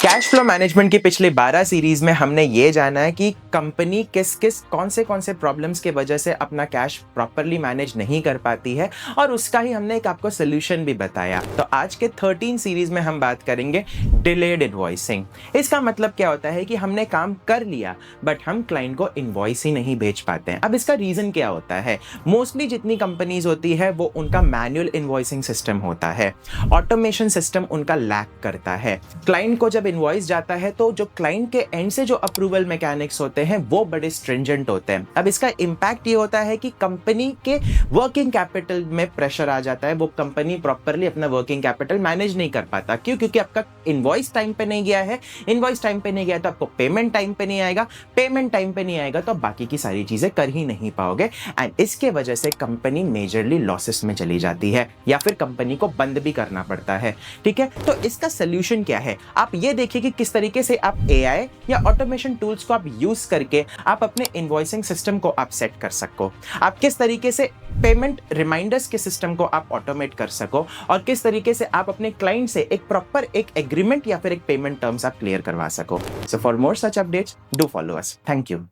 Cash flow management की पिछली 12 series में हमने ये जाना है कि कंपनी कौन से प्रॉब्लम्स के वजह से अपना कैश प्रॉपरली मैनेज नहीं कर पाती है और उसका ही हमने एक आपको सोल्यूशन भी बताया। तो आज के 13 सीरीज में हम बात करेंगे डिलेड इनवॉइसिंग। इसका मतलब क्या होता है कि हमने काम कर लिया बट हम क्लाइंट को इनवॉइस ही नहीं भेज पाते हैं। अब इसका रीजन क्या होता है? मोस्टली जितनी कंपनीज होती है वो उनका मैनुअल इनवॉइसिंग सिस्टम होता है, ऑटोमेशन सिस्टम उनका लैक करता है। क्लाइंट को जब इनवॉइस जाता है तो जो क्लाइंट के एंड से जो अप्रूवल मैकेनिक्स होते हैं वो बड़े स्ट्रिंजेंट होते हैं। अब इसका इंपैक्ट ये होता है कि कंपनी के वर्किंग कैपिटल में प्रेशर आ जाता है। वो कंपनी प्रॉपरली अपना वर्किंग कैपिटल मैनेज नहीं कर पाता। क्यों? क्योंकि आपका इनवॉइस टाइम पे नहीं गया है। इनवॉइस टाइम पे नहीं गया तो आपको पेमेंट टाइम पे नहीं आएगा। पेमेंट टाइम पे नहीं आएगा तो बाकी की सारी चीजें कर ही नहीं पाओगे एंड इसके वजह से कंपनी मेजरली लॉसेस में चली जाती है या फिर कंपनी को बंद भी करना पड़ता है। ठीक है, तो इसका सोल्यूशन क्या है? आप ये देखिए कि किस तरीके से आप एआई या ऑटोमेशन टूल्स को आप यूज करके आप अपने इनवॉइसिंग सिस्टम को आप सेट कर सको। आप किस तरीके से पेमेंट रिमाइंडर्स के सिस्टम को आप ऑटोमेट कर सको और किस तरीके से आप अपने क्लाइंट से एक प्रॉपर एक एग्रीमेंट या फिर एक पेमेंट टर्म्स आप क्लियर करवा सको। So for more such updates do follow us. Thank you.